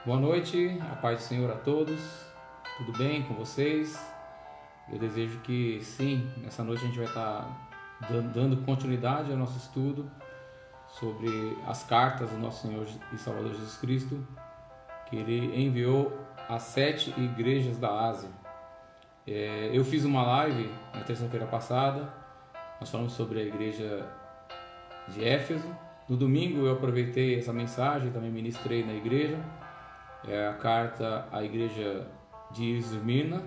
Boa noite, a paz do Senhor a todos. Tudo bem com vocês? Eu desejo que sim, nessa noite a gente vai estar dando continuidade ao nosso estudo sobre as cartas do nosso Senhor e Salvador Jesus Cristo, que Ele enviou às 7 igrejas da Ásia. Eu fiz uma live na terça-feira passada, nós falamos sobre a igreja de Éfeso. No domingo eu aproveitei essa mensagem, também ministrei na igreja. É a carta à igreja de Esmirna,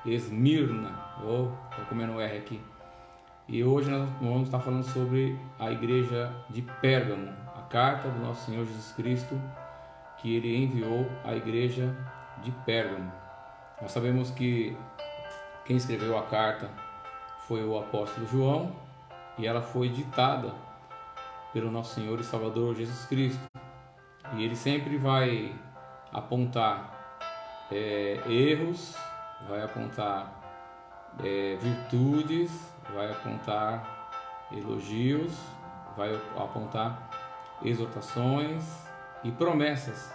estou comendo o R aqui. E hoje nós vamos estar falando sobre a igreja de Pérgamo, a carta do nosso Senhor Jesus Cristo que Ele enviou à igreja de Pérgamo. Nós sabemos que quem escreveu a carta foi o apóstolo João e ela foi ditada pelo nosso Senhor e Salvador Jesus Cristo. E ele sempre vai apontar erros, vai apontar virtudes, vai apontar elogios, vai apontar exortações e promessas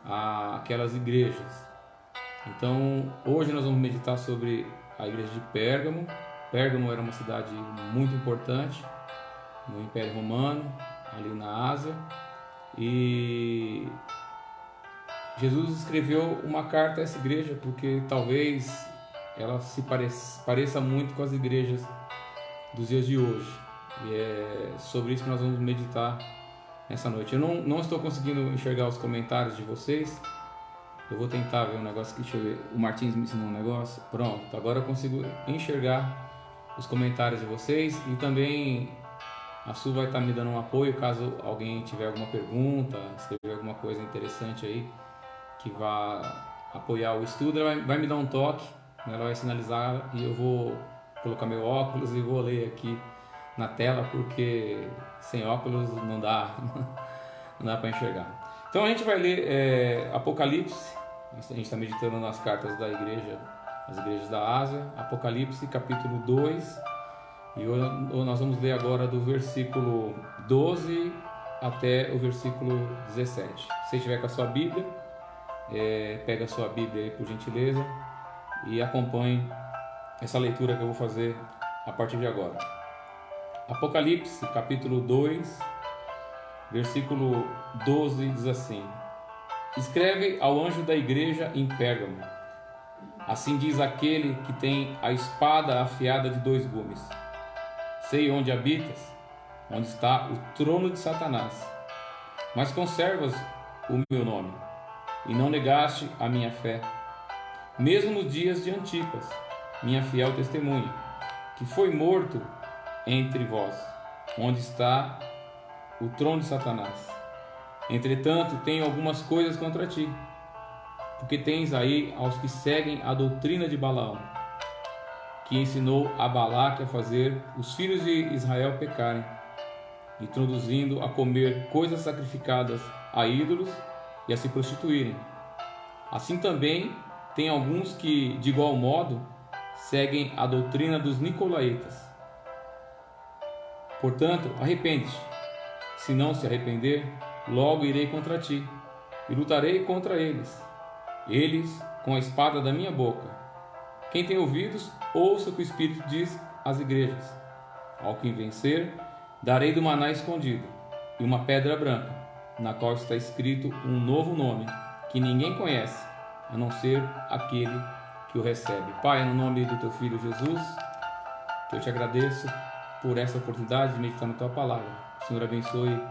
àquelas igrejas. Então, hoje nós vamos meditar sobre a igreja de Pérgamo. Pérgamo era uma cidade muito importante no Império Romano, ali na Ásia, e Jesus escreveu uma carta a essa igreja porque talvez ela se pareça muito com as igrejas dos dias de hoje. E é sobre isso que nós vamos meditar nessa noite. Eu não estou conseguindo enxergar os comentários de vocês. Eu vou tentar ver um negócio aqui. Deixa eu ver. O Martins me ensinou um negócio. Pronto, agora eu consigo enxergar os comentários de vocês. E também a Su vai estar me dando um apoio caso alguém tiver alguma pergunta, escrever alguma coisa interessante aí que vá apoiar o estudo. Ela vai me dar um toque, ela vai sinalizar e eu vou colocar meu óculos e vou ler aqui na tela, porque sem óculos não dá para enxergar. Então a gente vai ler Apocalipse. A gente está meditando nas cartas da igreja, as igrejas da Ásia. Apocalipse capítulo 2, e nós vamos ler agora do versículo 12 até o versículo 17. Se você estiver com a sua Bíblia, pega a sua Bíblia aí por gentileza e acompanhe essa leitura que eu vou fazer a partir de agora. Apocalipse capítulo 2, versículo 12 diz assim: Escreve ao anjo da igreja em Pérgamo: Assim diz aquele que tem a espada afiada de 2 gumes. Sei onde habitas, onde está o trono de Satanás, mas conservas o meu nome e não negaste a minha fé, mesmo nos dias de Antipas, minha fiel testemunha, que foi morto entre vós, onde está o trono de Satanás. Entretanto, tenho algumas coisas contra ti, porque tens aí aos que seguem a doutrina de Balaão, que ensinou a Balaque a fazer os filhos de Israel pecarem, introduzindo a comer coisas sacrificadas a ídolos e a se prostituírem. Assim também tem alguns que, de igual modo, seguem a doutrina dos nicolaítas. Portanto, arrepende-te. Se não se arrepender, logo irei contra ti e lutarei contra eles, com a espada da minha boca. Quem tem ouvidos, ouça o que o Espírito diz às igrejas. Ao que vencer, darei do maná escondido e uma pedra branca, na qual está escrito um novo nome, que ninguém conhece, a não ser aquele que o recebe. Pai, no nome do Teu Filho Jesus, eu te agradeço por essa oportunidade de meditar na Tua Palavra. O Senhor abençoe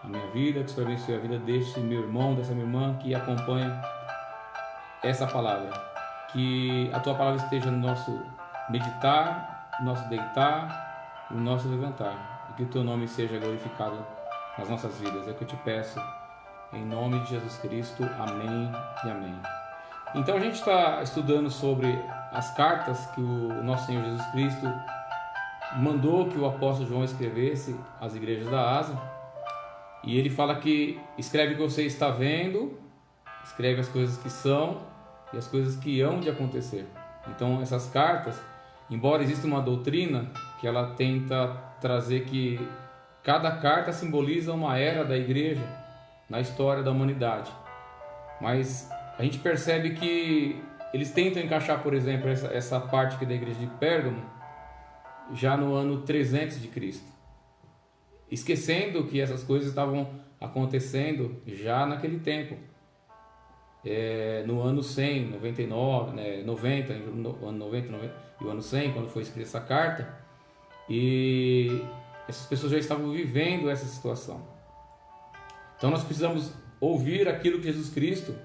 a minha vida, que o Senhor abençoe a vida deste meu irmão, dessa minha irmã que acompanha essa palavra. Que a Tua Palavra esteja no nosso meditar, no nosso deitar e no nosso levantar. E que o Teu nome seja glorificado nas nossas vidas. É o que eu te peço, em nome de Jesus Cristo. Amém e amém. Então a gente está estudando sobre as cartas que o nosso Senhor Jesus Cristo mandou que o apóstolo João escrevesse às igrejas da Ásia. E ele fala que escreve o que você está vendo, escreve as coisas que são e as coisas que hão de acontecer. Então essas cartas, embora exista uma doutrina que ela tenta trazer que cada carta simboliza uma era da igreja na história da humanidade. Mas a gente percebe que eles tentam encaixar, por exemplo, essa parte aqui da igreja de Pérgamo já no ano 300 de Cristo, esquecendo que essas coisas estavam acontecendo já naquele tempo, no ano 100, 99, né, 90, no ano 90 e o ano 100, quando foi escrita essa carta, e essas pessoas já estavam vivendo essa situação. Então nós precisamos ouvir aquilo que Jesus Cristo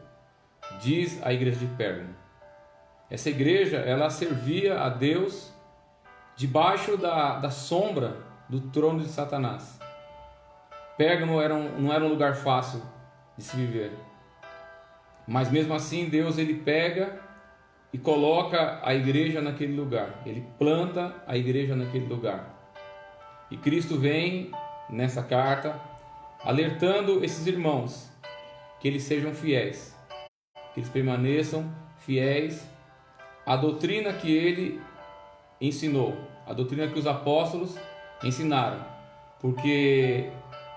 diz à igreja de Pérgamo. Essa igreja, ela servia a Deus debaixo da sombra do trono de Satanás. Pérgamo não era um lugar fácil de se viver. Mas mesmo assim, Deus ele pega e coloca a igreja naquele lugar. Ele planta a igreja naquele lugar. E Cristo vem nessa carta alertando esses irmãos que eles sejam fiéis, que eles permaneçam fiéis à doutrina que ele ensinou, a doutrina que os apóstolos ensinaram, porque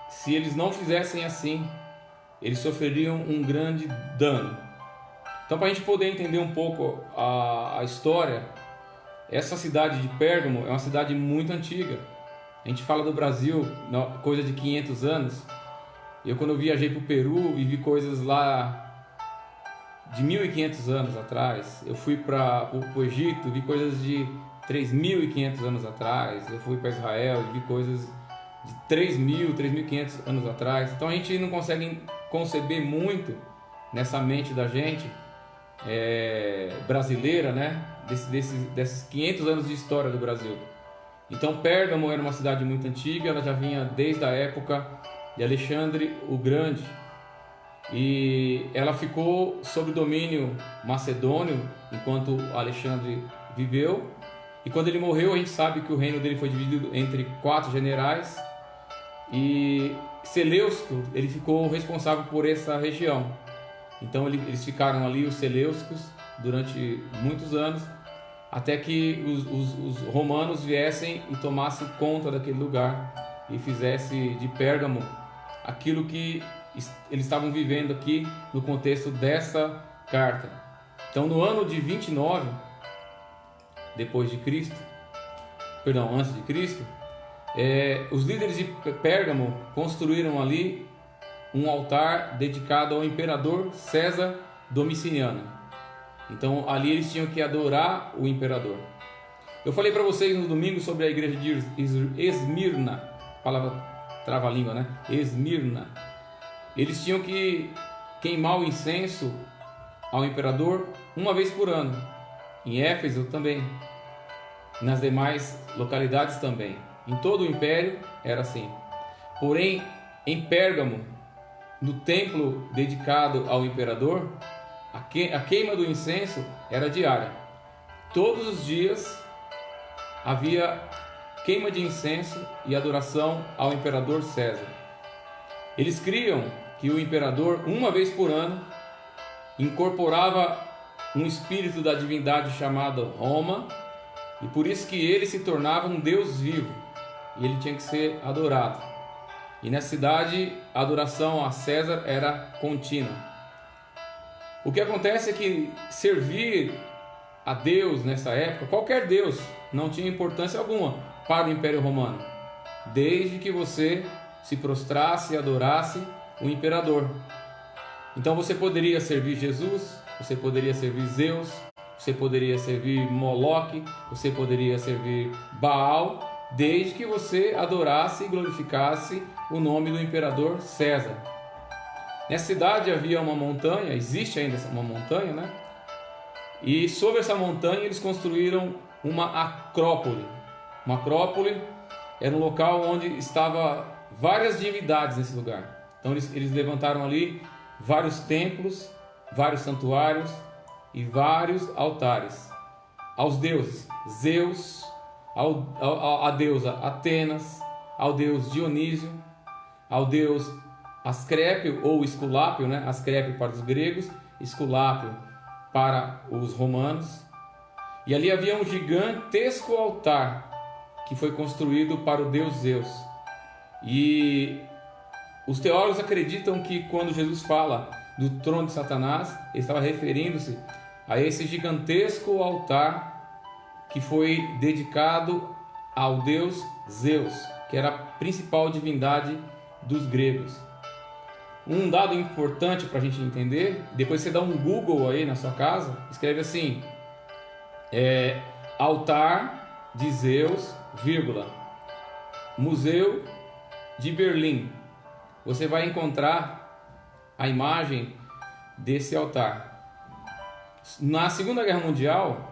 se eles não fizessem assim, eles sofreriam um grande dano. Então, para a gente poder entender um pouco a história, essa cidade de Pérgamo é uma cidade muito antiga. A gente fala do Brasil, coisa de 500 anos. Quando eu viajei para o Peru e vi coisas lá de 1.500 anos atrás. Eu fui para o Egito, vi coisas de 3.500 anos atrás. Eu fui para Israel e vi coisas de 3.000, 3.500 anos atrás. Então a gente não consegue conceber muito nessa mente da gente brasileira, né? Desses 500 anos de história do Brasil. Então Pérgamo era uma cidade muito antiga, ela já vinha desde a época de Alexandre o Grande, e ela ficou sob domínio macedônio enquanto Alexandre viveu, e quando ele morreu a gente sabe que o reino dele foi dividido entre 4 generais, e Seleuco ele ficou responsável por essa região. Então eles ficaram ali, os Seleucos, durante muitos anos, até que os romanos viessem e tomassem conta daquele lugar e fizesse de Pérgamo aquilo que eles estavam vivendo aqui no contexto dessa carta. Então, no ano de 29 depois de Cristo, perdão, antes de Cristo, os líderes de Pérgamo construíram ali um altar dedicado ao imperador César Domiciano. Então ali eles tinham que adorar o imperador. Eu falei para vocês no domingo sobre a igreja de Esmirna, palavra trava-língua, né? Esmirna. Eles tinham que queimar o incenso ao imperador uma vez por ano. Em Éfeso também. Nas demais localidades também. Em todo o império era assim. Porém, em Pérgamo, no templo dedicado ao imperador, a queima do incenso era diária. Todos os dias havia queima de incenso e adoração ao imperador César. Eles criam que o imperador, uma vez por ano, incorporava um espírito da divindade chamado Roma, e por isso que ele se tornava um Deus vivo, e ele tinha que ser adorado. E nessa cidade, a adoração a César era contínua. O que acontece é que servir a Deus nessa época, qualquer Deus, não tinha importância alguma para o Império Romano, desde que você se prostrasse e adorasse o imperador. Então você poderia servir Jesus, você poderia servir Zeus, você poderia servir Moloque, você poderia servir Baal, desde que você adorasse e glorificasse o nome do imperador César. Nessa cidade havia uma montanha, existe ainda uma montanha, né? E sobre essa montanha eles construíram uma acrópole. Uma acrópole era um local onde estavam várias divindades nesse lugar. Então eles levantaram ali vários templos, vários santuários e vários altares aos deuses. Zeus, a deusa Atenas, ao deus Dionísio, ao deus Asclépio ou Esculápio, né? Asclépio para os gregos, Esculápio para os romanos. E ali havia um gigantesco altar que foi construído para o deus Zeus. E os teólogos acreditam que quando Jesus fala do trono de Satanás, ele estava referindo-se a esse gigantesco altar que foi dedicado ao deus Zeus, que era a principal divindade dos gregos. Um dado importante para a gente entender, depois você dá um Google aí na sua casa, escreve assim, altar de Zeus, vírgula, Museu de Berlim. Você vai encontrar a imagem desse altar. Na Segunda Guerra Mundial,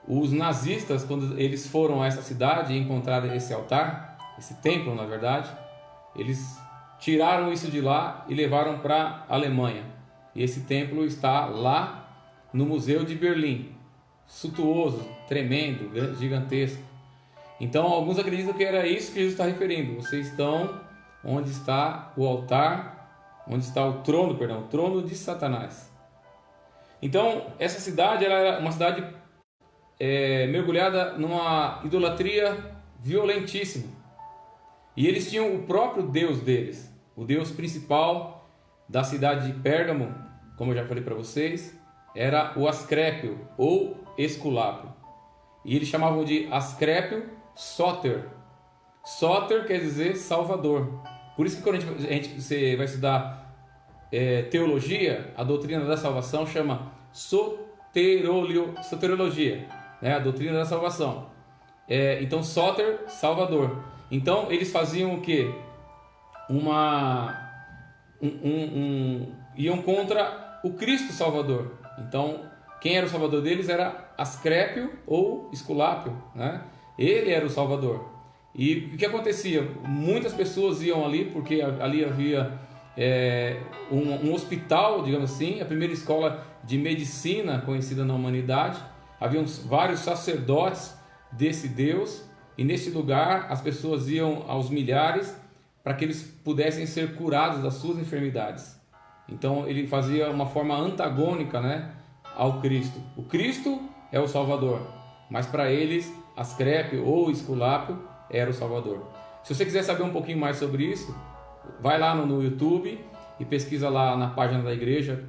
os nazistas, quando eles foram a essa cidade e encontraram esse altar, esse templo na verdade, eles tiraram isso de lá e levaram para a Alemanha. E esse templo está lá no Museu de Berlim. Suntuoso, tremendo, gigantesco. Então alguns acreditam que era isso que Jesus está referindo. Vocês estão onde está o altar, onde está o trono de Satanás. Então essa cidade era uma cidade mergulhada numa idolatria violentíssima. E eles tinham o próprio Deus deles, o Deus principal da cidade de Pérgamo, como eu já falei para vocês, era o Ascrépio ou Esculápio. E eles chamavam de Ascrépio Sóter. Sóter quer dizer Salvador. Por isso que quando você vai estudar teologia, a doutrina da salvação chama soterologia, né? A doutrina da salvação. Então Sóter, Salvador. Então eles faziam o quê? Iam contra o Cristo Salvador. Então quem era o Salvador deles era Ascrépio ou Esculápio, né? Ele era o Salvador. E o que acontecia? Muitas pessoas iam ali porque ali havia um hospital, digamos assim, a primeira escola de medicina conhecida na humanidade. Haviam vários sacerdotes desse Deus, e nesse lugar as pessoas iam aos milhares para que eles pudessem ser curados das suas enfermidades. Então ele fazia uma forma antagônica, né, ao Cristo. O Cristo é o Salvador, mas para eles Ascrépio ou Esculápio era o Salvador. Se você quiser saber um pouquinho mais sobre isso, vai lá no YouTube e pesquisa lá na página da igreja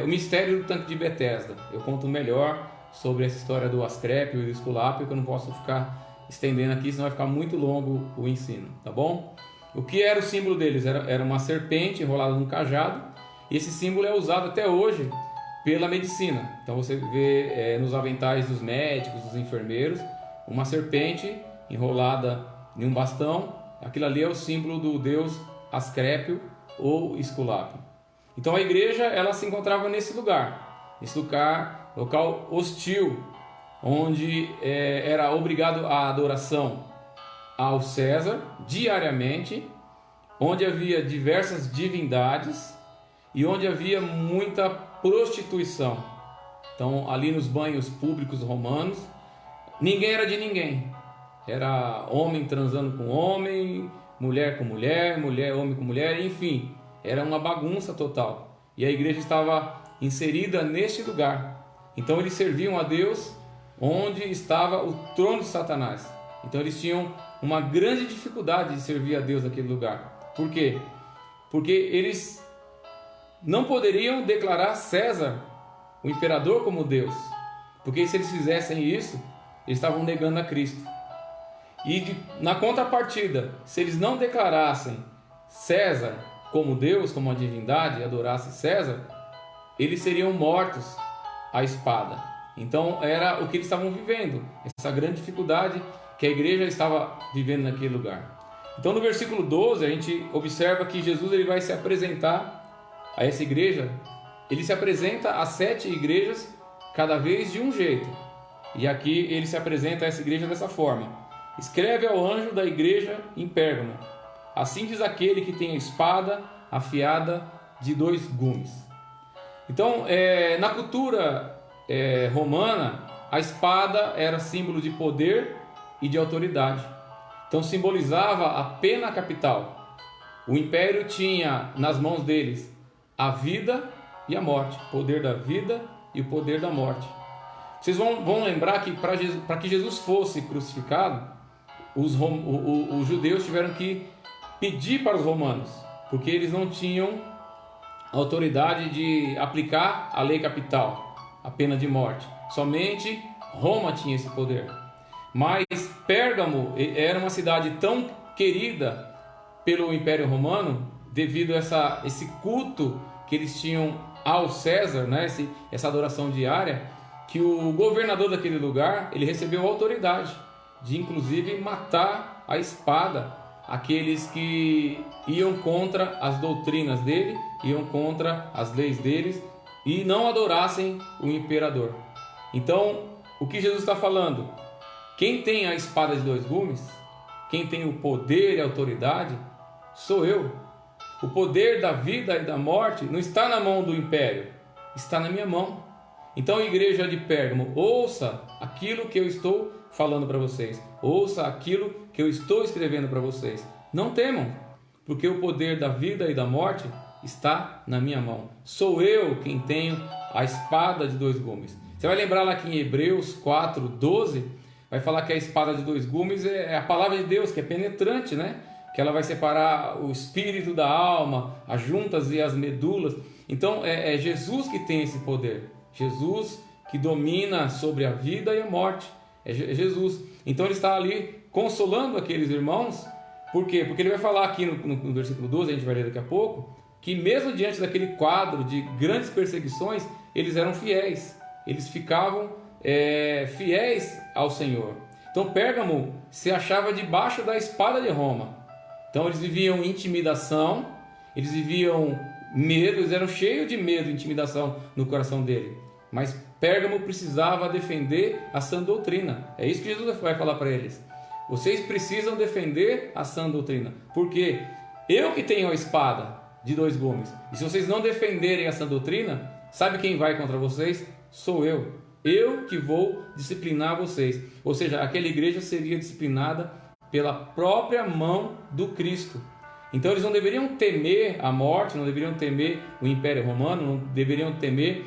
o mistério do tanque de Betesda. Eu conto melhor sobre essa história do Ascrépio e do Esculápio, que eu não posso ficar estendendo aqui, senão vai ficar muito longo o ensino, tá bom? O que era o símbolo deles? Era uma serpente enrolada num cajado, e esse símbolo é usado até hoje pela medicina. Então você vê nos aventais dos médicos, dos enfermeiros, uma serpente enrolada em um bastão. Aquilo ali é o símbolo do deus Ascrépio ou Esculápio. Então a igreja ela se encontrava nesse lugar, local hostil, onde era obrigado à adoração ao César diariamente, onde havia diversas divindades e onde havia muita prostituição. Então ali nos banhos públicos romanos, ninguém era de ninguém. Era homem transando com homem, mulher com mulher, homem com mulher, enfim, era uma bagunça total. E a igreja estava inserida neste lugar. Então eles serviam a Deus onde estava o trono de Satanás. Então eles tinham uma grande dificuldade de servir a Deus naquele lugar. Por quê? Porque eles não poderiam declarar César, o imperador, como Deus. Porque se eles fizessem isso, eles estavam negando a Cristo. E na contrapartida, se eles não declarassem César como Deus, como uma divindade, e adorassem César, eles seriam mortos à espada. Então era o que eles estavam vivendo, essa grande dificuldade que a igreja estava vivendo naquele lugar. Então no versículo 12 a gente observa que Jesus ele vai se apresentar a essa igreja. Ele se apresenta a 7 igrejas, cada vez de um jeito. E aqui ele se apresenta a essa igreja dessa forma: escreve ao anjo da igreja em Pérgamo, assim diz aquele que tem a espada afiada de 2 gumes. Então, na cultura romana, a espada era símbolo de poder e de autoridade. Então, simbolizava a pena capital. O império tinha nas mãos deles a vida e a morte, o poder da vida e o poder da morte. Vocês vão lembrar que para que Jesus fosse crucificado, os judeus tiveram que pedir para os romanos, porque eles não tinham autoridade de aplicar a lei capital, a pena de morte. Somente Roma tinha esse poder. Mas Pérgamo era uma cidade tão querida pelo Império Romano, devido a esse culto que eles tinham ao César, né? Essa adoração diária, que o governador daquele lugar, ele recebeu a autoridade de inclusive matar a espada aqueles que iam contra as doutrinas dele, iam contra as leis deles e não adorassem o imperador. Então, o que Jesus está falando? Quem tem a espada de dois gumes, quem tem o poder e a autoridade, sou eu. O poder da vida e da morte não está na mão do império, está na minha mão. Então, igreja de Pérgamo, ouça aquilo que eu estou falando para vocês. Ouça aquilo que eu estou escrevendo para vocês. Não temam, porque o poder da vida e da morte está na minha mão. Sou eu quem tenho a espada de dois gumes. Você vai lembrar lá que em Hebreus 4:12, vai falar que a espada de dois gumes é a palavra de Deus, que é penetrante, né? Que ela vai separar o espírito da alma, as juntas e as medulas. Então é Jesus que tem esse poder. Jesus que domina sobre a vida e a morte. É Jesus. Então ele está ali consolando aqueles irmãos. Por quê? Porque ele vai falar aqui no versículo 12, a gente vai ler daqui a pouco, que mesmo diante daquele quadro de grandes perseguições, eles eram fiéis. Eles ficavam fiéis ao Senhor. Então Pérgamo se achava debaixo da espada de Roma. Então eles viviam intimidação, eles viviam medo, eles eram cheios de medo e intimidação no coração dele. Mas Pérgamo precisava defender a sã doutrina. É isso que Jesus vai falar para eles. Vocês precisam defender a sã doutrina. Porque eu que tenho a espada de dois gumes. E se vocês não defenderem a sã doutrina, sabe quem vai contra vocês? Sou eu. Eu que vou disciplinar vocês. Ou seja, aquela igreja seria disciplinada pela própria mão do Cristo. Então eles não deveriam temer a morte, não deveriam temer o Império Romano, não deveriam temer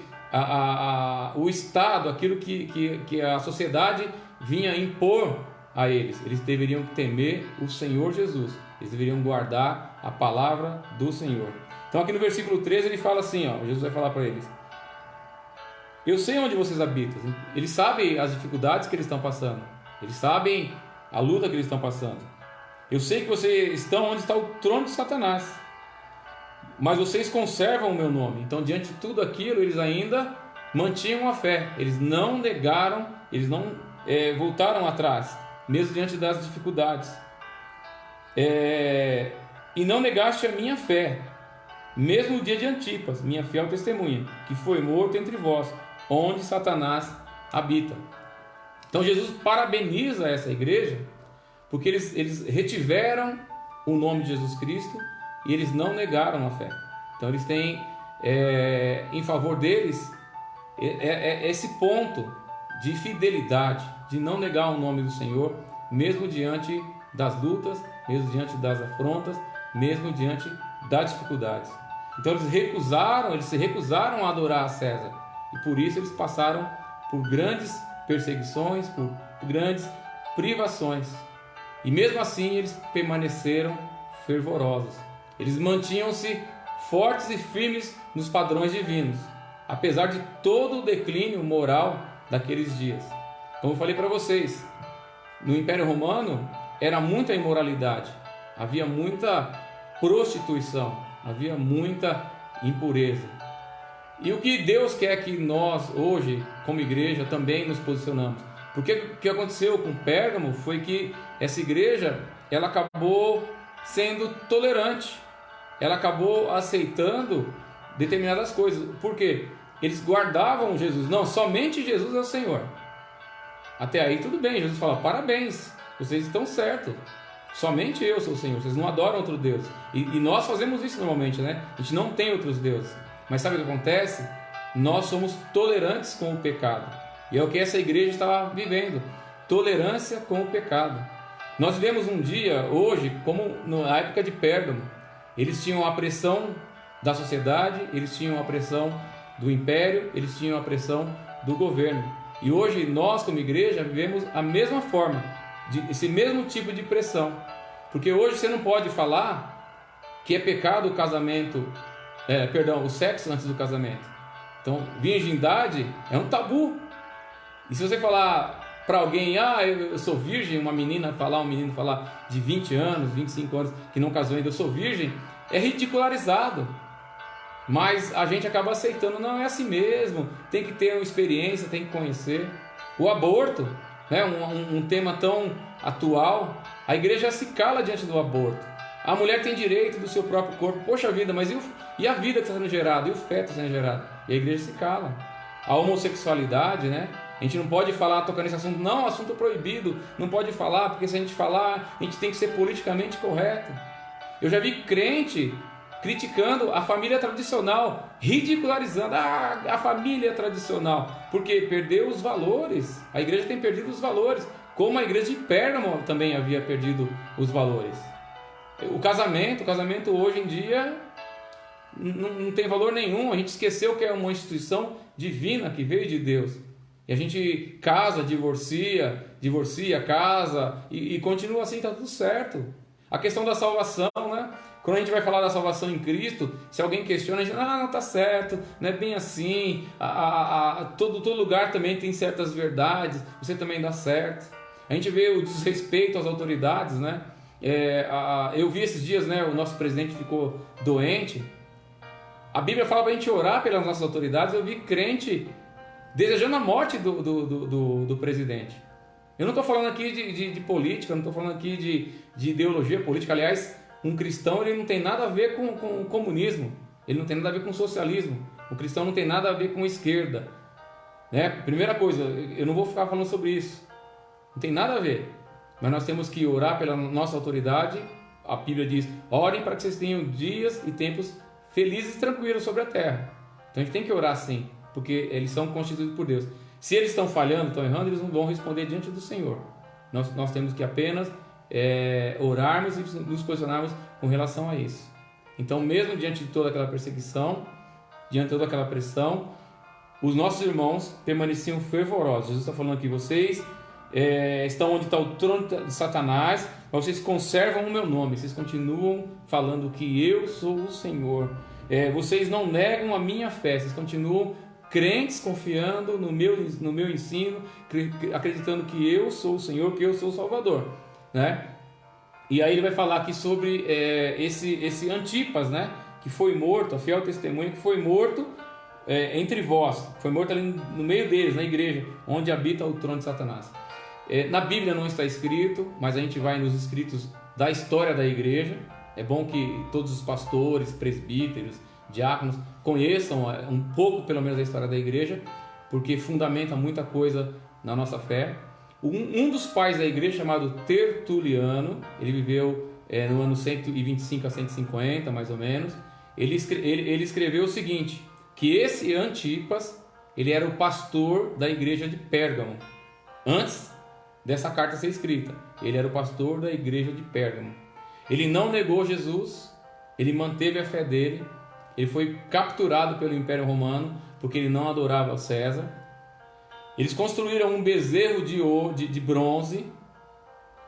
o Estado, aquilo que a sociedade vinha impor a eles. Eles deveriam temer o Senhor Jesus. Eles deveriam guardar a palavra do Senhor. Então aqui no versículo 13 ele fala assim, ó, Jesus vai falar para eles: eu sei onde vocês habitam. Eles sabem as dificuldades que eles estão passando. Eles sabem a luta que eles estão passando. Eu sei que vocês estão onde está o trono de Satanás. Mas vocês conservam o meu nome. Então, diante de tudo aquilo, eles ainda mantinham a fé. Eles não negaram, eles não voltaram atrás, mesmo diante das dificuldades. E não negaste a minha fé, mesmo no dia de Antipas, minha fiel testemunha, que foi morto entre vós, onde Satanás habita. Então Jesus parabeniza essa igreja, porque eles retiveram o nome de Jesus Cristo e eles não negaram a fé. Então eles têm em favor deles esse ponto de fidelidade, de não negar o nome do Senhor, mesmo diante das lutas, mesmo diante das afrontas, mesmo diante das dificuldades. Então eles se recusaram a adorar a César, e por isso eles passaram por grandes perseguições, por grandes privações. E mesmo assim eles permaneceram fervorosos. Eles mantinham-se fortes e firmes nos padrões divinos, apesar de todo o declínio moral daqueles dias. Como eu falei para vocês, no Império Romano era muita imoralidade, havia muita prostituição, havia muita impureza. E o que Deus quer que nós hoje, como igreja, também nos posicionamos. Porque o que aconteceu com Pérgamo foi que essa igreja, ela acabou sendo tolerante, ela acabou aceitando determinadas coisas. Por quê? Eles guardavam Jesus. Não, somente Jesus é o Senhor. Até aí tudo bem, Jesus fala: parabéns, vocês estão certos. Somente eu sou o Senhor, vocês não adoram outro Deus. E nós fazemos isso normalmente, né? A gente não tem outros deuses. Mas sabe o que acontece? Nós somos tolerantes com o pecado. E é o que essa igreja estava vivendo. Tolerância com o pecado. Nós vivemos um dia, hoje, como na época de Pérgamo. Eles tinham a pressão da sociedade, eles tinham a pressão do império, eles tinham a pressão do governo. E hoje nós, como igreja, vivemos a mesma forma, esse mesmo tipo de pressão. Porque hoje você não pode falar que é pecado o casamento o sexo antes do casamento. Então, virgindade é um tabu. E se você falar para alguém, eu sou virgem, um menino falar de 20 anos, 25 anos, que não casou ainda, eu sou virgem, é ridicularizado. Mas a gente acaba aceitando, não, é assim mesmo, tem que ter uma experiência, tem que conhecer. O aborto, né, um tema tão atual, a igreja se cala diante do aborto. A mulher tem direito do seu próprio corpo. Poxa vida, mas e a vida que está sendo gerada? E o feto está sendo gerado? E a igreja se cala. A homossexualidade, né? A gente não pode falar, tocar nesse assunto. Não, assunto proibido. Não pode falar, porque se a gente falar, a gente tem que ser politicamente correto. Eu já vi crente criticando a família tradicional, ridicularizando a família tradicional, porque perdeu os valores. A igreja tem perdido os valores, como a igreja de Pérgamo também havia perdido os valores. O casamento hoje em dia não tem valor nenhum. A gente esqueceu que é uma instituição divina que veio de Deus. E a gente casa, divorcia, casa e continua assim, está tudo certo. A questão da salvação, né? Quando a gente vai falar da salvação em Cristo, se alguém questiona, a gente não está certo, não é bem assim. Todo lugar também tem certas verdades, você também dá certo. A gente vê o desrespeito às autoridades, né? Eu vi esses dias, né, o nosso presidente ficou doente. A Bíblia fala para a gente orar pelas nossas autoridades. Eu vi crente desejando a morte do presidente. Eu não estou falando aqui de política, não estou falando aqui de ideologia política. Aliás, um cristão ele não tem nada a ver com o comunismo, ele não tem nada a ver com o socialismo. O cristão não tem nada a ver com a esquerda, né? Primeira coisa, eu não vou ficar falando sobre isso, não tem nada a ver. Mas nós temos que orar pela nossa autoridade. A Bíblia diz: orem para que vocês tenham dias e tempos felizes e tranquilos sobre a terra. Então a gente tem que orar sim, porque eles são constituídos por Deus. Se eles estão falhando, estão errando, eles não vão responder diante do Senhor. Nós temos que apenas orarmos e nos posicionarmos com relação a isso. Então, mesmo diante de toda aquela perseguição, diante de toda aquela pressão, os nossos irmãos permaneciam fervorosos. Jesus está falando aqui: vocês estão onde está o trono de Satanás, mas vocês conservam o meu nome, vocês continuam falando que eu sou o Senhor. Vocês não negam a minha fé, vocês continuam crentes, confiando no meu ensino, acreditando que eu sou o Senhor, que eu sou o Salvador, né? E aí ele vai falar aqui sobre esse Antipas, né? Que foi morto, a fiel testemunha, que foi morto entre vós, foi morto ali no meio deles, na igreja, onde habita o trono de Satanás. Na Bíblia não está escrito, mas a gente vai nos escritos da história da igreja. É bom que todos os pastores, presbíteros, diáconos conheçam um pouco, pelo menos, a história da igreja, porque fundamenta muita coisa na nossa fé. Um dos pais da igreja, chamado Tertuliano, ele viveu no ano 125 a 150, mais ou menos. Ele escreveu o seguinte, que esse Antipas, ele era o pastor da igreja de Pérgamo. Antes dessa carta ser escrita, ele era o pastor da igreja de Pérgamo. Ele não negou Jesus, ele manteve a fé dele. Ele foi capturado pelo Império Romano porque ele não adorava César. Eles construíram um bezerro de bronze,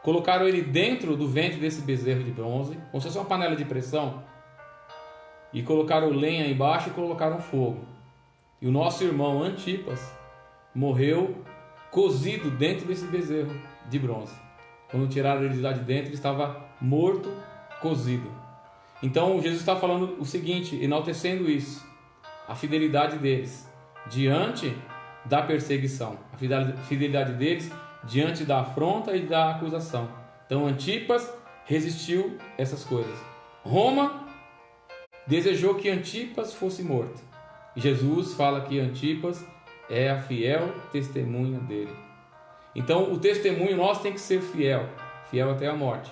colocaram ele dentro do ventre desse bezerro de bronze, como se fosse uma panela de pressão, e colocaram lenha embaixo e colocaram fogo. E o nosso irmão Antipas morreu cozido dentro desse bezerro de bronze. Quando tiraram ele de lá de dentro, ele estava morto, cozido. Então Jesus está falando o seguinte, enaltecendo isso, a fidelidade deles diante da perseguição, a fidelidade deles diante da afronta e da acusação. Então Antipas resistiu essas coisas. Roma desejou que Antipas fosse morto. E Jesus fala que Antipas é a fiel testemunha dele. Então o testemunho nosso tem que ser fiel, fiel até a morte.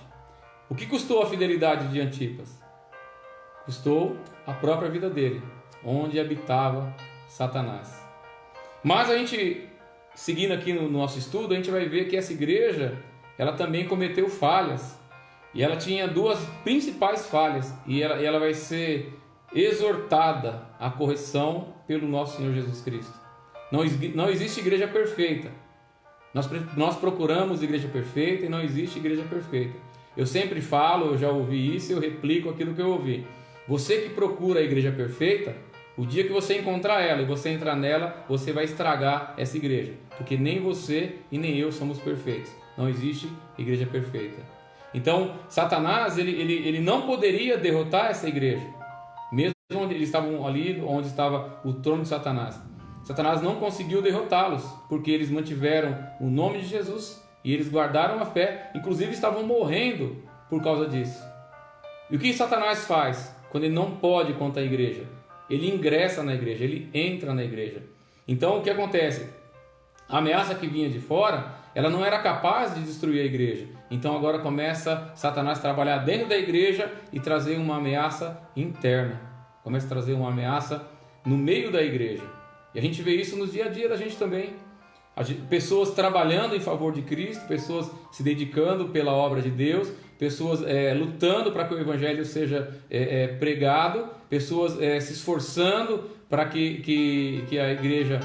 O que custou a fidelidade de Antipas? Custou a própria vida dele, onde habitava Satanás. Mas a gente, seguindo aqui no nosso estudo, a gente vai ver que essa igreja, ela também cometeu falhas. E ela tinha duas principais falhas. E ela vai ser exortada à correção pelo nosso Senhor Jesus Cristo. Não existe igreja perfeita. Nós procuramos igreja perfeita e não existe igreja perfeita. Eu sempre falo, eu já ouvi isso, eu replico aquilo que eu ouvi. Você que procura a igreja perfeita, o dia que você encontrar ela e você entrar nela, você vai estragar essa igreja, porque nem você e nem eu somos perfeitos. Não existe igreja perfeita. Então, Satanás ele não poderia derrotar essa igreja, mesmo onde eles estavam ali, onde estava o trono de Satanás. Satanás não conseguiu derrotá-los, porque eles mantiveram o nome de Jesus e eles guardaram a fé, inclusive estavam morrendo por causa disso. E o que Satanás faz quando ele não pode contra a igreja? Ele ingressa na igreja, ele entra na igreja. Então o que acontece? A ameaça que vinha de fora, ela não era capaz de destruir a igreja. Então agora começa Satanás a trabalhar dentro da igreja e trazer uma ameaça interna. Começa a trazer uma ameaça no meio da igreja. E a gente vê isso no dia a dia da gente também. Pessoas trabalhando em favor de Cristo, pessoas se dedicando pela obra de Deus, pessoas lutando para que o Evangelho seja pregado, pessoas se esforçando para que a igreja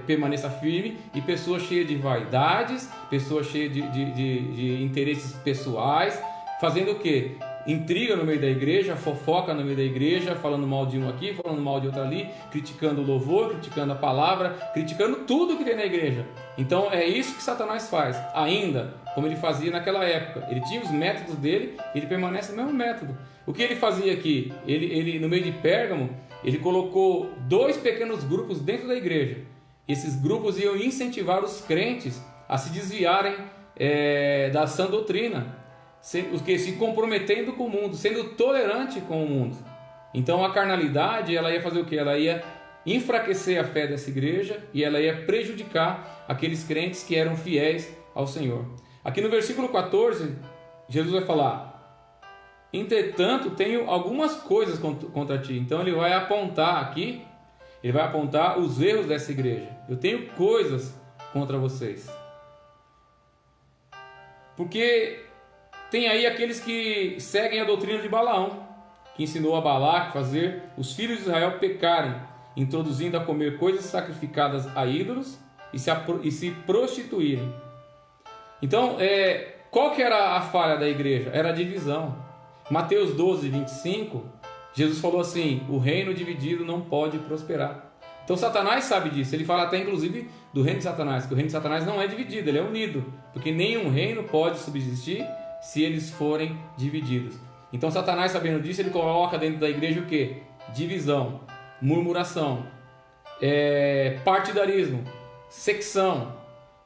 permaneça firme, e pessoas cheias de vaidades, pessoas cheias de interesses pessoais, fazendo o quê? Intriga no meio da igreja, fofoca no meio da igreja, falando mal de um aqui, falando mal de outro ali, criticando o louvor, criticando a palavra, criticando tudo que tem na igreja. Então é isso que Satanás faz, ainda como ele fazia naquela época. Ele tinha os métodos dele, ele permanece no mesmo método. O que ele fazia aqui? Ele no meio de Pérgamo, ele colocou 2 pequenos grupos dentro da igreja. Esses grupos iam incentivar os crentes a se desviarem da sã doutrina, se comprometendo com o mundo, sendo tolerante com o mundo. Então a carnalidade, ela ia fazer o quê? Ela ia enfraquecer a fé dessa igreja e ela ia prejudicar aqueles crentes que eram fiéis ao Senhor. Aqui no versículo 14, Jesus vai falar: entretanto, tenho algumas coisas contra ti. Então ele vai apontar aqui, ele vai apontar os erros dessa igreja. Eu tenho coisas contra vocês. Porque tem aí aqueles que seguem a doutrina de Balaão, que ensinou a Balaque fazer os filhos de Israel pecarem, introduzindo a comer coisas sacrificadas a ídolos e se prostituírem. Então, qual que era a falha da igreja? Era a divisão. Mateus 12, 25, Jesus falou assim: o reino dividido não pode prosperar. Então Satanás sabe disso. Ele fala até inclusive do reino de Satanás, que o reino de Satanás não é dividido, ele é unido, porque nenhum reino pode subsistir se eles forem divididos. Então Satanás, sabendo disso, ele coloca dentro da igreja o quê? Divisão, murmuração, partidarismo, secção,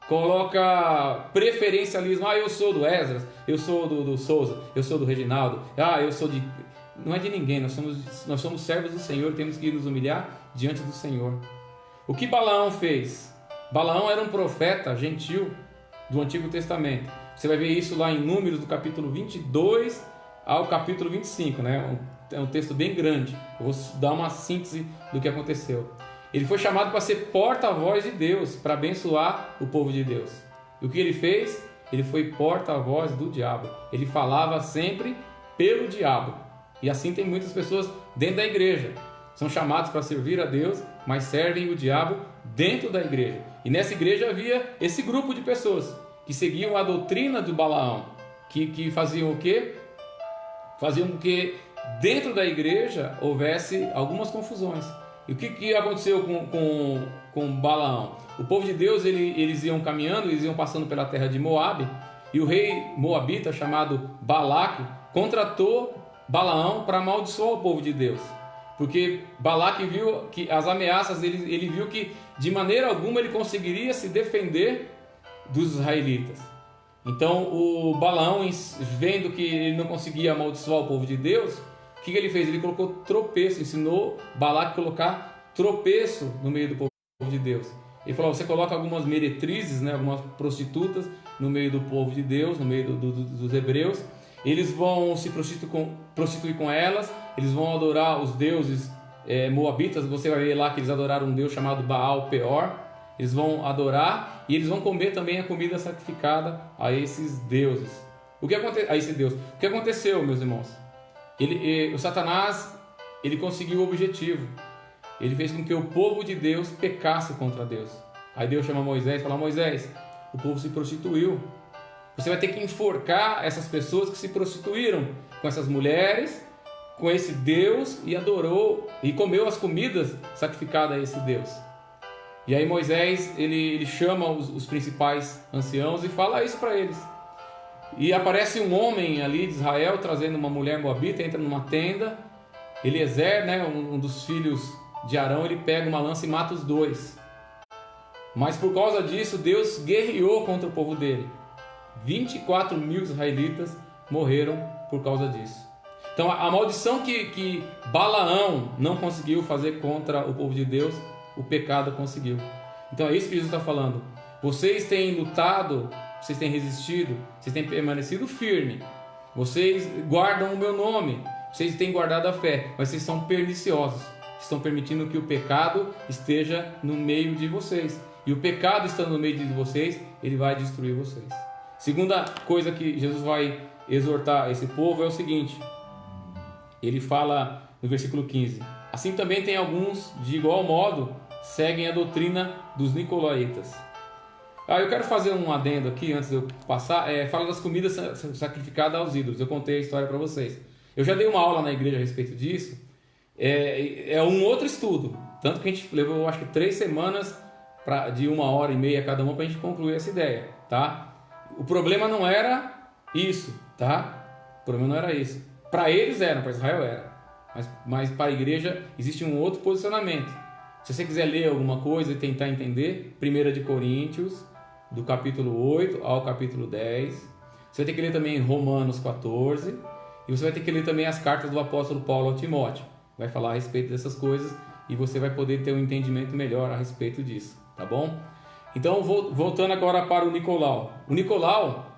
coloca preferencialismo. Eu sou do Esdras, eu sou do Souza, eu sou do Reginaldo, eu sou de... Não é de ninguém, nós somos servos do Senhor, temos que nos humilhar diante do Senhor. O que Balaão fez? Balaão era um profeta gentil do Antigo Testamento. Você vai ver isso lá em Números, do capítulo 22 ao capítulo 25, né? É um texto bem grande. Eu vou dar uma síntese do que aconteceu. Ele foi chamado para ser porta-voz de Deus, para abençoar o povo de Deus. E o que ele fez? Ele foi porta-voz do diabo. Ele falava sempre pelo diabo. E assim tem muitas pessoas dentro da igreja. São chamados para servir a Deus, mas servem o diabo dentro da igreja. E nessa igreja havia esse grupo de pessoas que seguiam a doutrina do Balaão, que faziam o quê? Faziam com que dentro da igreja houvesse algumas confusões. E o que aconteceu com Balaão? O povo de Deus, eles iam caminhando, eles iam passando pela terra de Moabe, e o rei moabita, chamado Balaque, contratou Balaão para amaldiçoar o povo de Deus. Porque Balaque viu que as ameaças, ele viu que de maneira alguma ele conseguiria se defender dos israelitas. Então o Balaão, vendo que ele não conseguia amaldiçoar o povo de Deus, o que ele fez? Ele colocou tropeço, ensinou Balaque a colocar tropeço no meio do povo de Deus. Ele falou: você coloca algumas meretrizes, né, algumas prostitutas no meio do povo de Deus, no meio dos hebreus. Eles vão se prostituir com elas, eles vão adorar os deuses moabitas. Você vai ver lá que eles adoraram um deus chamado Baal Peor. Eles vão adorar e eles vão comer também a comida sacrificada a esses deuses. O que aconteceu, meus irmãos? O Satanás, ele conseguiu o objetivo. Ele fez com que o povo de Deus pecasse contra Deus. Aí Deus chama Moisés e fala: Moisés, o povo se prostituiu. Você vai ter que enforcar essas pessoas que se prostituíram com essas mulheres, com esse Deus e adorou e comeu as comidas sacrificadas a esse Deus. E aí Moisés ele chama os principais anciãos e fala isso para eles. E aparece um homem ali de Israel trazendo uma mulher moabita, entra numa tenda. Eliezer, né, um dos filhos de Arão, ele pega uma lança e mata os dois. Mas por causa disso, Deus guerreou contra o povo dele. 24 mil israelitas morreram por causa disso. Então a maldição que Balaão não conseguiu fazer contra o povo de Deus, o pecado conseguiu. Então é isso que Jesus está falando. Vocês têm lutado, vocês têm resistido, vocês têm permanecido firme. Vocês guardam o meu nome, vocês têm guardado a fé, mas vocês são perniciosos. Estão permitindo que o pecado esteja no meio de vocês. E o pecado estando no meio de vocês, ele vai destruir vocês. Segunda coisa que Jesus vai exortar esse povo é o seguinte. Ele fala no versículo 15: assim também tem alguns, de igual modo, seguem a doutrina dos nicolaítas. Eu quero fazer um adendo aqui, antes de eu passar. Fala das comidas sacrificadas aos ídolos. Eu contei a história para vocês. Eu já dei uma aula na igreja a respeito disso. É um outro estudo. Tanto que a gente levou, acho que 3 semanas de 1h30 cada uma para a gente concluir essa ideia, tá? O problema não era isso, tá? O problema não era isso. Para eles era, para Israel era. Mas para a igreja existe um outro posicionamento. Se você quiser ler alguma coisa e tentar entender, 1 de Coríntios, do capítulo 8 ao capítulo 10. Você vai ter que ler também Romanos 14. E você vai ter que ler também as cartas do apóstolo Paulo ao Timóteo. Vai falar a respeito dessas coisas e você vai poder ter um entendimento melhor a respeito disso, tá bom? Então, voltando agora para o Nicolau. O Nicolau,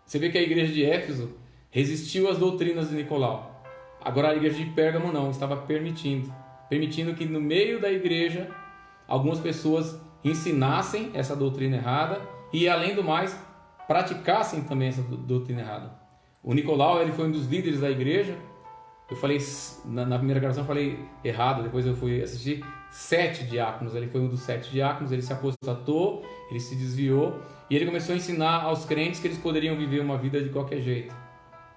você vê que a igreja de Éfeso resistiu às doutrinas de Nicolau. Agora a igreja de Pérgamo não, estava permitindo que no meio da igreja algumas pessoas ensinassem essa doutrina errada e, além do mais, praticassem também essa doutrina errada. O Nicolau, ele foi um dos líderes da igreja. Eu falei, na primeira gravação eu falei errado, depois eu fui assistir, 7 diáconos. Ele foi um dos 7 diáconos, ele se apostatou, ele se desviou e ele começou a ensinar aos crentes que eles poderiam viver uma vida de qualquer jeito.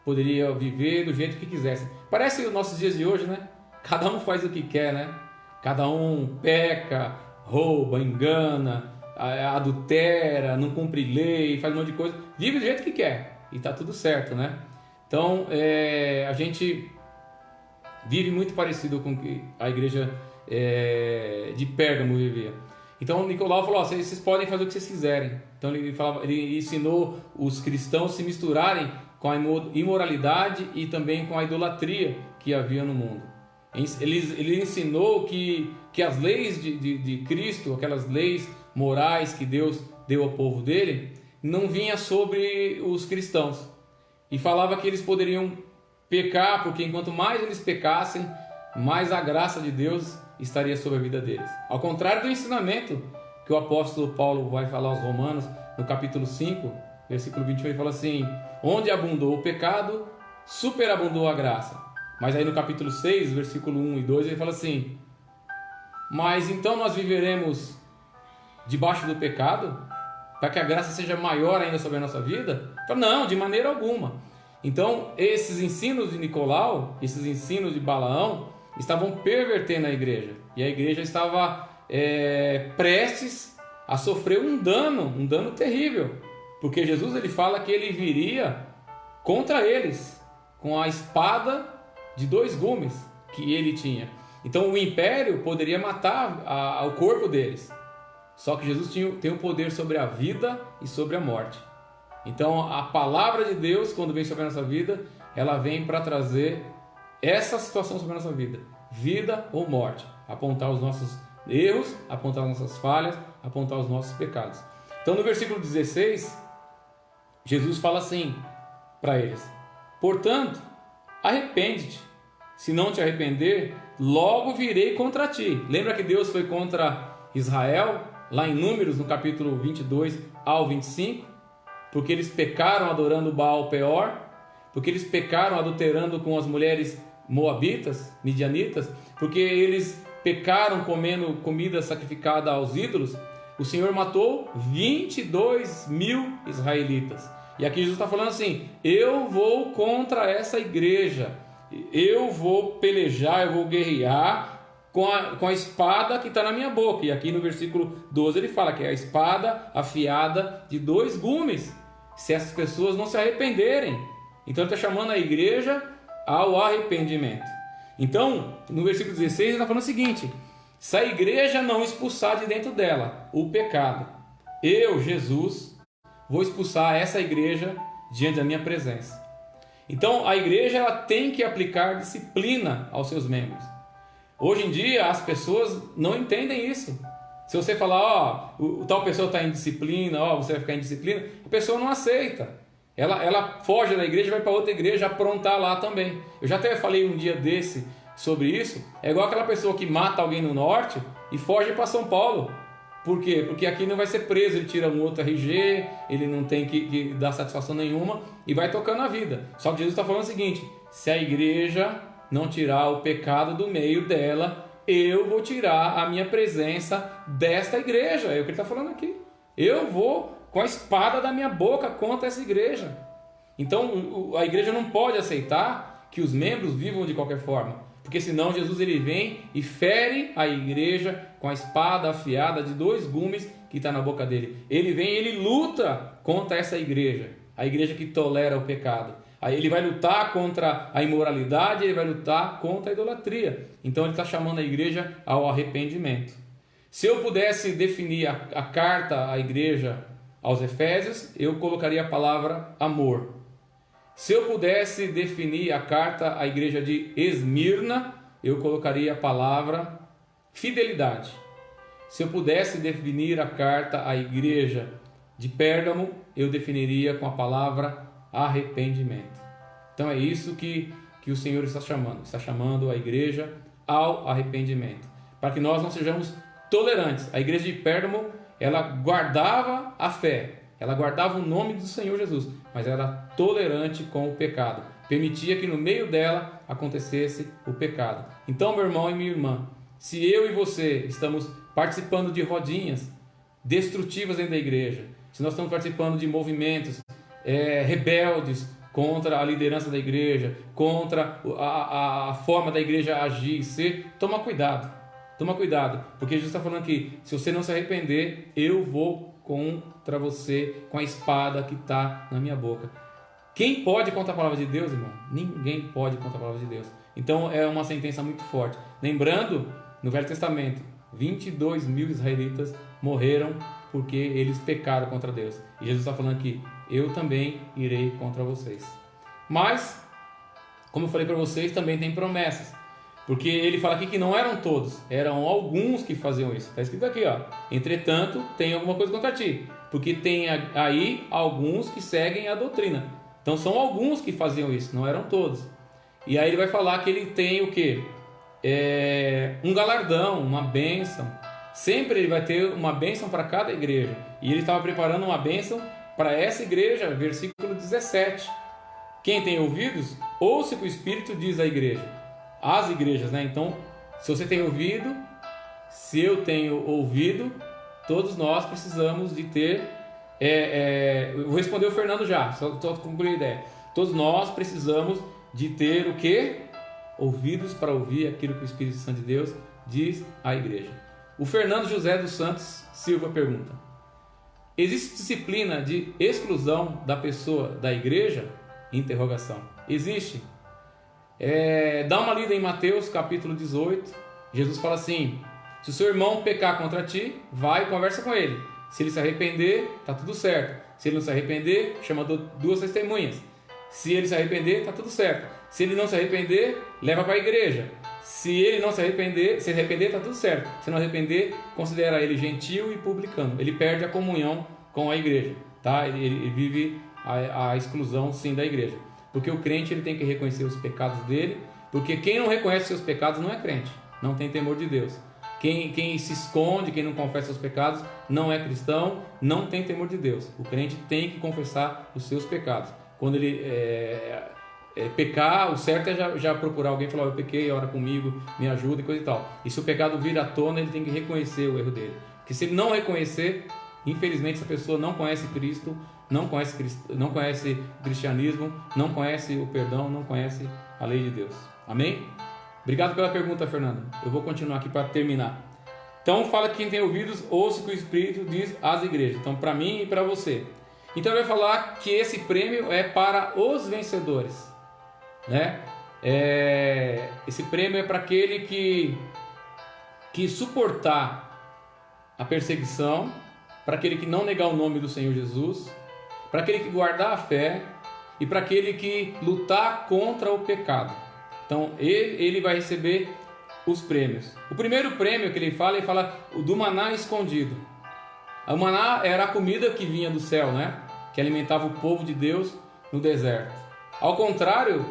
Poderia viver do jeito que quisessem. Parece os nossos dias de hoje, né? Cada um faz o que quer, né? Cada um peca, rouba, engana, adultera, não cumpre lei, faz um monte de coisa. Vive do jeito que quer e tá tudo certo, né? Então, a gente vive muito parecido com o que a igreja de Pérgamo vivia. Então, Nicolau falou, vocês podem fazer o que vocês quiserem. Então, ele ensinou os cristãos a se misturarem com a imoralidade e também com a idolatria que havia no mundo. Ele ensinou que as leis de Cristo, aquelas leis morais que Deus deu ao povo dele, não vinha sobre os cristãos. E falava que eles poderiam pecar, porque enquanto mais eles pecassem, mais a graça de Deus estaria sobre a vida deles. Ao contrário do ensinamento que o apóstolo Paulo vai falar aos Romanos, no capítulo 5, versículo 21, ele fala assim: onde abundou o pecado, superabundou a graça. Mas aí no capítulo 6, versículo 1 e 2, ele fala assim: mas então nós viveremos debaixo do pecado, para que a graça seja maior ainda sobre a nossa vida? Não, de maneira alguma. Então, esses ensinos de Nicolau, esses ensinos de Balaão, estavam pervertendo a igreja. E a igreja estava prestes a sofrer um dano terrível. Porque Jesus ele fala que ele viria contra eles, com a espada de 2 gumes que ele tinha. Então, o império poderia matar o corpo deles. Só que Jesus tem o poder sobre a vida e sobre a morte. Então a palavra de Deus, quando vem sobre a nossa vida, ela vem para trazer essa situação sobre a nossa vida. Vida ou morte. Apontar os nossos erros, apontar as nossas falhas, apontar os nossos pecados. Então no versículo 16, Jesus fala assim para eles: portanto, arrepende-te. Se não te arrepender, logo virei contra ti. Lembra que Deus foi contra Israel? Lá em Números, no capítulo 22 ao 25, porque eles pecaram adorando Baal Peor, porque eles pecaram adulterando com as mulheres moabitas, midianitas, porque eles pecaram comendo comida sacrificada aos ídolos. O Senhor matou 22 mil israelitas. E aqui Jesus está falando assim: eu vou contra essa igreja, eu vou pelejar, eu vou guerrear com a espada que está na minha boca. E aqui no versículo 12 ele fala que é a espada afiada de 2 gumes, se essas pessoas não se arrependerem. Então ele está chamando a igreja ao arrependimento. Então, no versículo 16 ele está falando o seguinte: se a igreja não expulsar de dentro dela o pecado, eu, Jesus, vou expulsar essa igreja diante da minha presença. Então a igreja ela tem que aplicar disciplina aos seus membros. Hoje em dia as pessoas não entendem isso. Se você falar, tal pessoa está em disciplina, você vai ficar em disciplina, a pessoa não aceita. Ela foge da igreja e vai para outra igreja aprontar lá também. Eu já até falei um dia desse sobre isso. É igual aquela pessoa que mata alguém no norte e foge para São Paulo. Por quê? Porque aqui não vai ser preso, ele tira um outro RG, ele não tem que dar satisfação nenhuma e vai tocando a vida. Só que Jesus está falando o seguinte: se a igreja não tirar o pecado do meio dela, eu vou tirar a minha presença desta igreja. É o que ele está falando aqui. Eu vou com a espada da minha boca contra essa igreja. Então a igreja não pode aceitar que os membros vivam de qualquer forma, porque senão Jesus ele vem e fere a igreja com a espada afiada de 2 gumes que está na boca dele. Ele vem e ele luta contra essa igreja, a igreja que tolera o pecado. Aí ele vai lutar contra a imoralidade, ele vai lutar contra a idolatria. Então ele está chamando a igreja ao arrependimento. Se eu pudesse definir a carta à igreja aos Efésios, eu colocaria a palavra amor. Se eu pudesse definir a carta à igreja de Esmirna, eu colocaria a palavra fidelidade. Se eu pudesse definir a carta à igreja de Pérgamo, eu definiria com a palavra arrependimento. Então é isso que o Senhor está chamando a igreja ao arrependimento, para que nós não sejamos tolerantes. A igreja de Pérgamo, ela guardava a fé, ela guardava o nome do Senhor Jesus, mas ela era tolerante com o pecado, permitia que no meio dela acontecesse o pecado. Então, meu irmão e minha irmã, se eu e você estamos participando de rodinhas destrutivas dentro da igreja, se nós estamos participando de movimentos rebeldes contra a liderança da igreja, contra a forma da igreja agir e ser, toma cuidado, porque Jesus está falando aqui: se você não se arrepender, eu vou contra você com a espada que está na minha boca. Quem pode contra a palavra de Deus, irmão? Ninguém pode contra a palavra de Deus. Então é uma sentença muito forte. Lembrando, no Velho Testamento, 22 mil israelitas morreram porque eles pecaram contra Deus. E Jesus está falando aqui: eu também irei contra vocês. Mas, como eu falei para vocês, também tem promessas. Porque ele fala aqui que não eram todos, eram alguns que faziam isso. Está escrito aqui, ó: entretanto, tem alguma coisa contra ti, porque tem aí alguns que seguem a doutrina. Então são alguns que faziam isso, não eram todos. E aí ele vai falar que ele tem o quê? Um galardão, uma bênção. Sempre ele vai ter uma bênção para cada igreja. E ele estava preparando uma bênção para essa igreja, versículo 17. Quem tem ouvidos, ouça o que o Espírito diz à igreja. As igrejas, né? Então, se você tem ouvido, se eu tenho ouvido, todos nós precisamos de ter... eu vou responder o Fernando já, só concluir a ideia. Todos nós precisamos de ter o quê? Ouvidos para ouvir aquilo que o Espírito Santo de Deus diz à igreja. O Fernando José dos Santos Silva pergunta: existe disciplina de exclusão da pessoa da igreja? Interrogação. Existe. Dá uma lida em Mateus capítulo 18. Jesus fala assim: se o seu irmão pecar contra ti, vai e conversa com ele. Se ele se arrepender, está tudo certo. Se ele não se arrepender, chama 2 testemunhas. Se ele se arrepender, está tudo certo. Se ele não se arrepender, leva para a igreja. Se ele não se arrepender, está tudo certo. Se não arrepender, considera ele gentil e publicano. Ele perde a comunhão com a igreja, tá? Ele vive a exclusão, sim, da igreja. Porque o crente ele tem que reconhecer os pecados dele, porque quem não reconhece seus pecados não é crente, não tem temor de Deus. Quem se esconde, quem não confessa seus pecados, não é cristão, não tem temor de Deus. O crente tem que confessar os seus pecados. Quando ele pecar, o certo é já procurar alguém e falar: eu pequei, ora comigo, me ajuda e coisa e tal. E se o pecado vir à tona, ele tem que reconhecer o erro dele. Porque se ele não reconhecer, Infelizmente, essa pessoa não conhece Cristo, não conhece o cristianismo, não conhece o perdão, não conhece a lei de Deus. Amém? Obrigado pela pergunta, Fernanda. Eu vou continuar aqui para terminar. Então, fala que quem tem ouvidos, ouça o que o Espírito diz às igrejas. Então, para mim e para você. Então, ele vai falar que esse prêmio é para os vencedores, né? Esse prêmio é para aquele que suportar a perseguição, para aquele que não negar o nome do Senhor Jesus, para aquele que guardar a fé e para aquele que lutar contra o pecado. Então, ele vai receber os prêmios. O primeiro prêmio que ele fala do maná escondido. O maná era a comida que vinha do céu, né? Que alimentava o povo de Deus no deserto. Ao contrário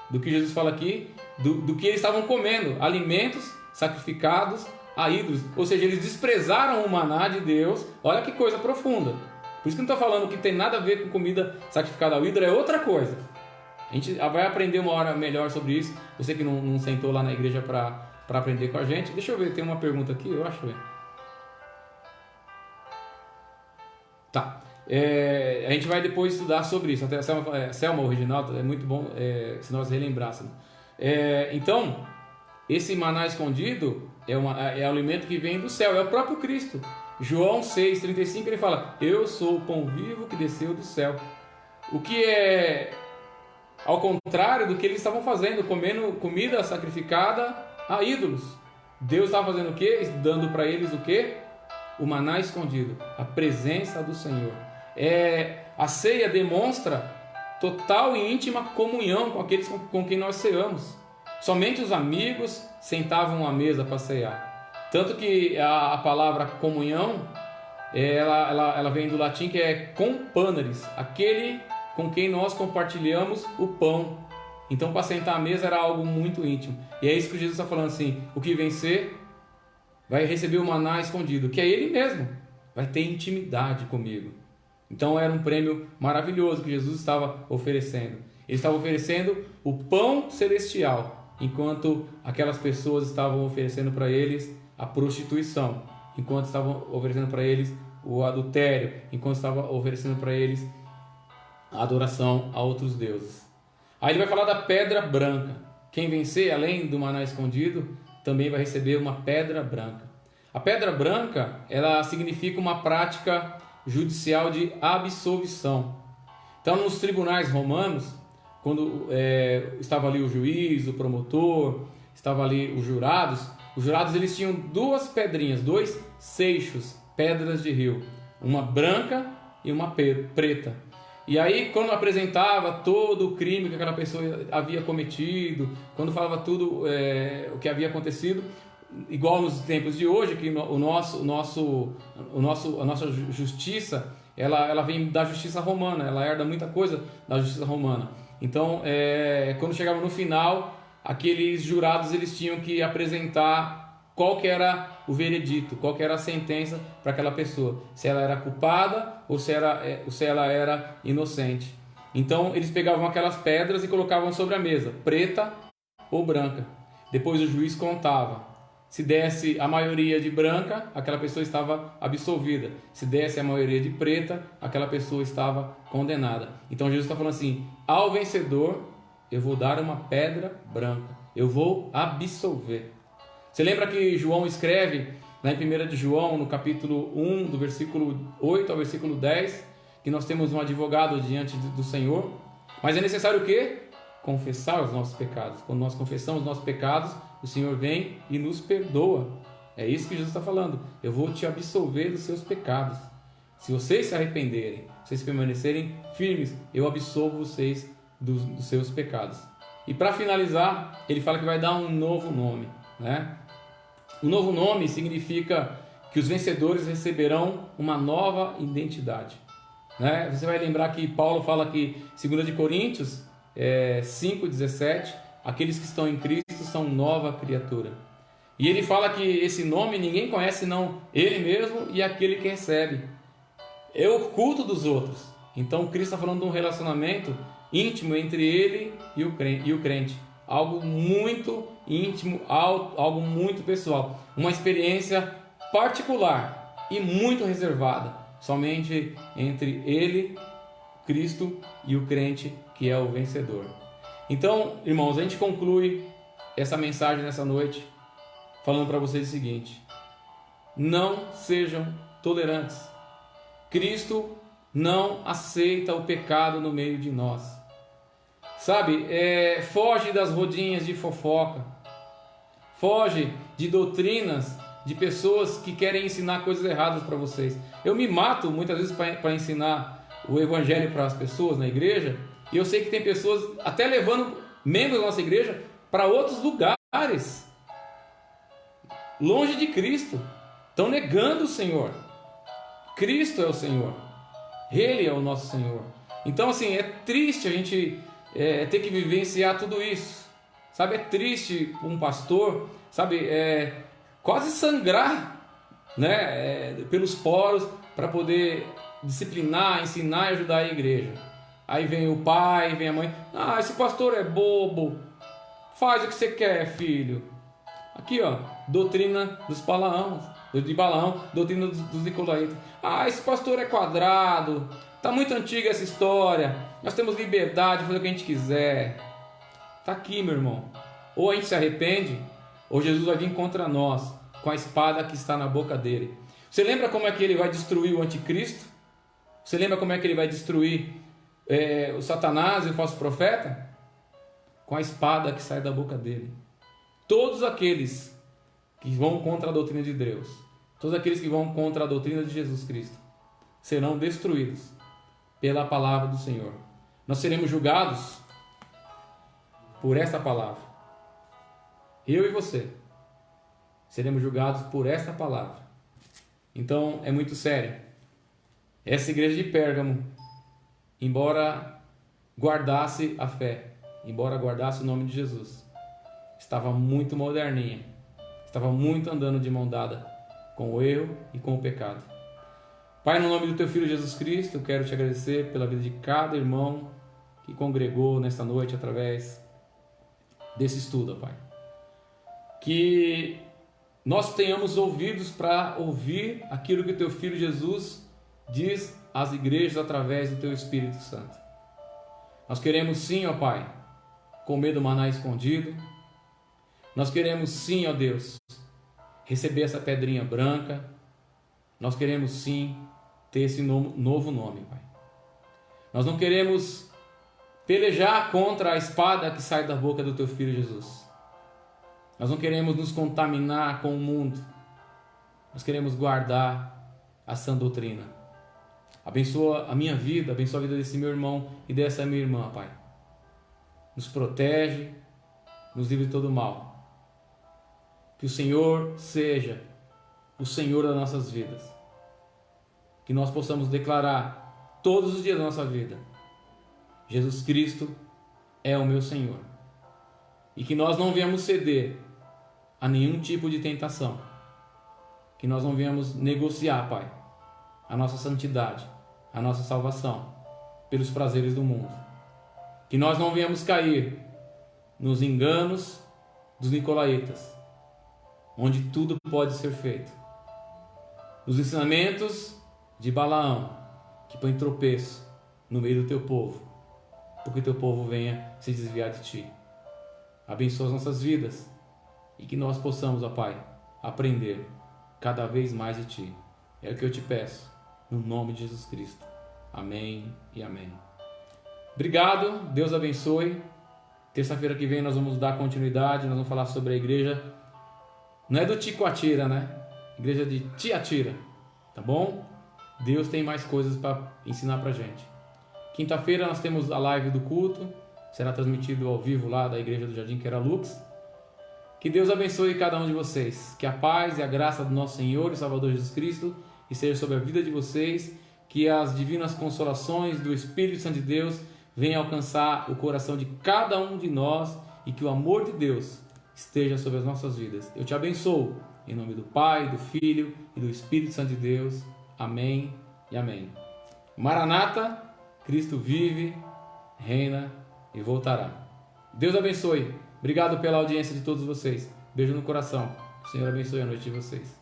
do que Jesus fala aqui, do que eles estavam comendo, alimentos sacrificados a ídolos. Ou seja, eles desprezaram o maná de Deus. Olha que coisa profunda. Por isso que não estou falando que tem nada a ver com comida sacrificada ao ídolo, é outra coisa. A gente vai aprender uma hora melhor sobre isso. Você que não sentou lá na igreja para aprender com a gente. Deixa eu ver, tem uma pergunta aqui, eu acho. Tá. A gente vai depois estudar sobre isso. Até a Selma original é muito bom se nós relembrássemos. Então, esse maná escondido é o alimento que vem do céu, é o próprio Cristo. João 6,35 ele fala: eu sou o pão vivo que desceu do céu. O que é ao contrário do que eles estavam fazendo, comendo comida sacrificada a ídolos. Deus estava fazendo o quê? Dando para eles o quê? O maná escondido, a presença do Senhor. A ceia demonstra total e íntima comunhão com aqueles com quem nós ceamos. Somente os amigos sentavam à mesa para cear. Tanto que a palavra comunhão, ela vem do latim que é companeris, aquele com quem nós compartilhamos o pão. Então, para sentar à mesa era algo muito íntimo. E é isso que Jesus está falando assim: o que vencer vai receber o maná escondido, que é Ele mesmo, vai ter intimidade comigo. Então era um prêmio maravilhoso que Jesus estava oferecendo. Ele estava oferecendo o pão celestial, enquanto aquelas pessoas estavam oferecendo para eles a prostituição, enquanto estavam oferecendo para eles o adultério, enquanto estavam oferecendo para eles a adoração a outros deuses. Aí ele vai falar da pedra branca. Quem vencer, além do maná escondido, também vai receber uma pedra branca. A pedra branca, ela significa uma prática judicial de absolvição. Então, nos tribunais romanos, quando estava ali o juiz, o promotor, estava ali os jurados eles tinham duas pedrinhas, dois seixos, pedras de rio, uma branca e uma preta. E aí, quando apresentava todo o crime que aquela pessoa havia cometido, quando falava tudo o que havia acontecido, igual nos tempos de hoje, que a nossa justiça, ela vem da justiça romana, ela herda muita coisa da justiça romana. Então, quando chegava no final, aqueles jurados eles tinham que apresentar qual que era o veredito, qual que era a sentença para aquela pessoa, se ela era culpada ou se ela era inocente. Então eles pegavam aquelas pedras e colocavam sobre a mesa, preta ou branca. Depois o juiz contava. Se desse a maioria de branca, aquela pessoa estava absolvida. Se desse a maioria de preta, aquela pessoa estava condenada. Então Jesus está falando assim: ao vencedor eu vou dar uma pedra branca, eu vou absolver. Você lembra que João escreve lá em 1 de João, no capítulo 1, do versículo 8 ao versículo 10, que nós temos um advogado diante do Senhor, mas é necessário o quê? Confessar os nossos pecados. Quando nós confessamos os nossos pecados, o Senhor vem e nos perdoa. É isso que Jesus está falando: eu vou te absolver dos seus pecados. Se vocês se arrependerem, se vocês permanecerem firmes, eu absolvo vocês dos seus pecados. E para finalizar, ele fala que vai dar um novo nome, né? O novo nome significa que os vencedores receberão uma nova identidade, né? Você vai lembrar que Paulo fala que 2 de Coríntios 5,17, aqueles que estão em Cristo são nova criatura. E ele fala que esse nome ninguém conhece senão ele mesmo e aquele que recebe. É oculto dos outros. Então Cristo está falando de um relacionamento íntimo entre ele e o crente. Algo muito íntimo, algo muito pessoal. Uma experiência particular e muito reservada somente entre ele, Cristo, e o crente que é o vencedor. Então, irmãos, a gente conclui essa mensagem nessa noite falando para vocês o seguinte: não sejam tolerantes. Cristo não aceita o pecado no meio de nós. Sabe, foge das rodinhas de fofoca, foge de doutrinas de pessoas que querem ensinar coisas erradas para vocês. Eu me mato muitas vezes para ensinar o evangelho para as pessoas na igreja, e eu sei que tem pessoas até levando membros da nossa igreja para outros lugares, longe de Cristo, estão negando o Senhor. Cristo é o Senhor, Ele é o nosso Senhor. Então, assim, é triste a gente ter que vivenciar tudo isso, sabe? É triste um pastor, sabe, quase sangrar, né, pelos poros para poder disciplinar, ensinar e ajudar a igreja. Aí vem o pai, vem a mãe: ah, esse pastor é bobo, faz o que você quer, filho. Aqui, ó, doutrina dos de Balaão, doutrina dos nicolaítas. Ah, esse pastor é quadrado, tá muito antiga essa história, nós temos liberdade de fazer o que a gente quiser. Tá aqui, meu irmão. Ou a gente se arrepende, ou Jesus vai vir contra nós com a espada que está na boca dele. Você lembra como é que ele vai destruir o anticristo? Você lembra como é que ele vai destruir o Satanás e o falso profeta? Com a espada que sai da boca dele. Todos aqueles que vão contra a doutrina de Deus, todos aqueles que vão contra a doutrina de Jesus Cristo, serão destruídos pela palavra do Senhor. Nós seremos julgados por essa palavra. Eu e você seremos julgados por essa palavra. Então é muito sério. Essa igreja de Pérgamo, embora guardasse a fé, embora guardasse o nome de Jesus, estava muito moderninha, estava muito andando de mão dada com o erro e com o pecado. Pai, no nome do Teu Filho Jesus Cristo, eu quero Te agradecer pela vida de cada irmão que congregou nesta noite através desse estudo, Pai. Que nós tenhamos ouvidos para ouvir aquilo que o Teu Filho Jesus diz às igrejas através do Teu Espírito Santo. Nós queremos sim, ó Pai, comer do maná escondido. Nós queremos sim, ó Deus, receber essa pedrinha branca. Nós queremos sim ter esse novo nome, Pai. Nós não queremos pelejar contra a espada que sai da boca do Teu Filho Jesus. Nós não queremos nos contaminar com o mundo. Nós queremos guardar a sã doutrina. Abençoa a minha vida, abençoa a vida desse meu irmão e dessa minha irmã, Pai. Nos protege, nos livre de todo mal. Que o Senhor seja o Senhor das nossas vidas. Que nós possamos declarar todos os dias da nossa vida: Jesus Cristo é o meu Senhor. E que nós não venhamos ceder a nenhum tipo de tentação. Que nós não venhamos negociar, Pai, a nossa santidade, a nossa salvação, pelos prazeres do mundo. Que nós não venhamos cair nos enganos dos nicolaítas, onde tudo pode ser feito. Nos ensinamentos de Balaão, que põe tropeço no meio do Teu povo, porque o Teu povo venha se desviar de Ti. Abençoa as nossas vidas e que nós possamos, ó Pai, aprender cada vez mais de Ti. É o que eu Te peço, no nome de Jesus Cristo. Amém e amém. Obrigado, Deus abençoe. Terça-feira que vem nós vamos dar continuidade, nós vamos falar sobre a igreja, não é do Ticoatira, né? Igreja de Tiatira, tá bom? Deus tem mais coisas para ensinar pra gente. Quinta-feira nós temos a live do culto, será transmitido ao vivo lá da igreja do Jardim Queralux. Que Deus abençoe cada um de vocês, que a paz e a graça do nosso Senhor e Salvador Jesus Cristo esteja sobre a vida de vocês, que as divinas consolações do Espírito Santo de Deus venham alcançar o coração de cada um de nós e que o amor de Deus esteja sobre as nossas vidas. Eu te abençoo, em nome do Pai, do Filho e do Espírito Santo de Deus. Amém e amém. Maranata, Cristo vive, reina e voltará. Deus abençoe. Obrigado pela audiência de todos vocês. Beijo no coração. O Senhor abençoe a noite de vocês.